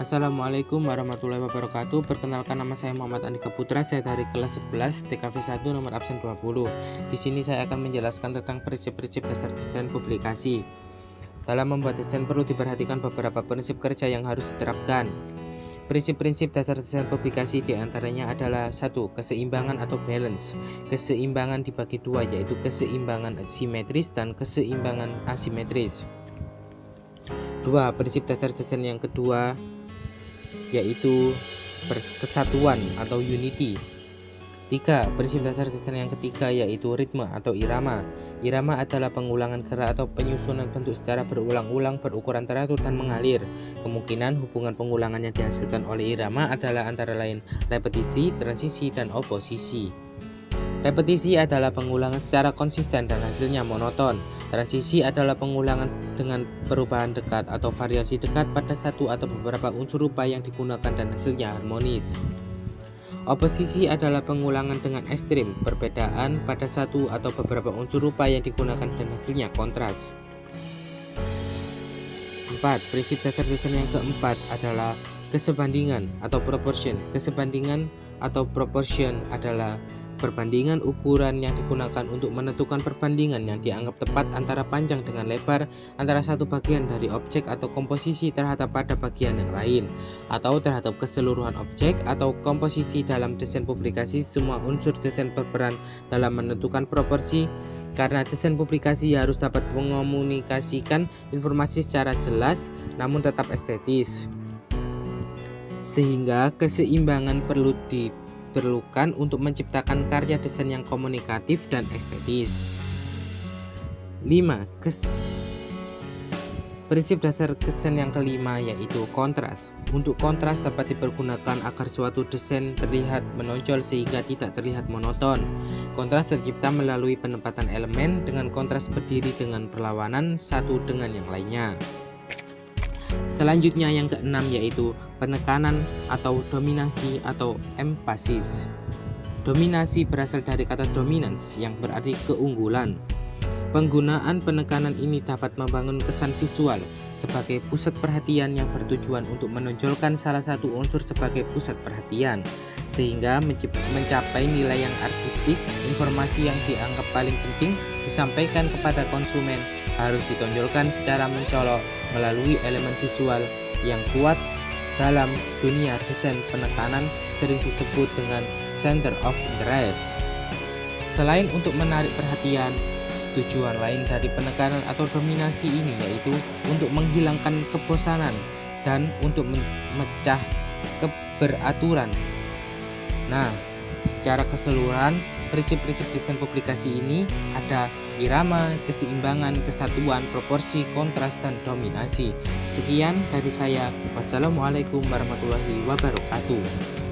Assalamualaikum warahmatullahi wabarakatuh. Perkenalkan, nama saya Muhammad Andika Putra. Saya dari kelas 11 TKV 1 nomor absen 20. Di sini saya akan menjelaskan tentang prinsip-prinsip dasar desain publikasi. Dalam membuat desain perlu diperhatikan beberapa prinsip kerja yang harus diterapkan. Prinsip-prinsip dasar desain publikasi diantaranya adalah 1. Keseimbangan atau balance. Keseimbangan dibagi dua, yaitu keseimbangan simetris dan keseimbangan asimetris. 2. Prinsip dasar desain yang kedua yaitu kesatuan atau unity. 3. Prinsip dasar desain yang ketiga yaitu ritme atau irama. Irama adalah pengulangan gerak atau penyusunan bentuk secara berulang-ulang, berukuran teratur dan mengalir. Kemungkinan hubungan pengulangan yang dihasilkan oleh irama adalah antara lain repetisi, transisi, dan oposisi. Repetisi adalah pengulangan secara konsisten dan hasilnya monoton. Transisi adalah pengulangan dengan perubahan dekat atau variasi dekat pada satu atau beberapa unsur rupa yang digunakan dan hasilnya harmonis. Oposisi adalah pengulangan dengan ekstrim, perbedaan pada satu atau beberapa unsur rupa yang digunakan dan hasilnya kontras. 4. Prinsip dasar desain yang keempat adalah kesebandingan atau proportion. Kesebandingan atau proportion adalah perbandingan ukuran yang digunakan untuk menentukan perbandingan yang dianggap tepat antara panjang dengan lebar antara satu bagian dari objek atau komposisi terhadap pada bagian yang lain, atau terhadap keseluruhan objek atau komposisi. Dalam desain publikasi, semua unsur desain berperan dalam menentukan proporsi, karena desain publikasi harus dapat mengomunikasikan informasi secara jelas namun tetap estetis, sehingga keseimbangan perlu diperlukan untuk menciptakan karya desain yang komunikatif dan estetis. 5. Prinsip dasar desain yang kelima yaitu kontras. Untuk kontras dapat dipergunakan agar suatu desain terlihat menonjol sehingga tidak terlihat monoton. Kontras tercipta melalui penempatan elemen dengan kontras berdiri dengan perlawanan satu dengan yang lainnya. Selanjutnya yang keenam yaitu penekanan atau dominasi atau emphasis. Dominasi berasal dari kata dominance yang berarti keunggulan. Penggunaan penekanan ini dapat membangun kesan visual sebagai pusat perhatian yang bertujuan untuk menonjolkan salah satu unsur sebagai pusat perhatian, sehingga mencapai nilai yang artistik. Informasi yang dianggap paling penting disampaikan kepada konsumen harus ditonjolkan secara mencolok melalui elemen visual yang kuat. Dalam dunia desain, penekanan sering disebut dengan center of interest. Selain untuk menarik perhatian, tujuan lain dari penekanan atau dominasi ini yaitu untuk menghilangkan kebosanan dan untuk memecah keberaturan. Nah, secara keseluruhan, prinsip-prinsip desain publikasi ini ada irama, keseimbangan, kesatuan, proporsi, kontras, dan dominasi. Sekian dari saya. Wassalamualaikum warahmatullahi wabarakatuh.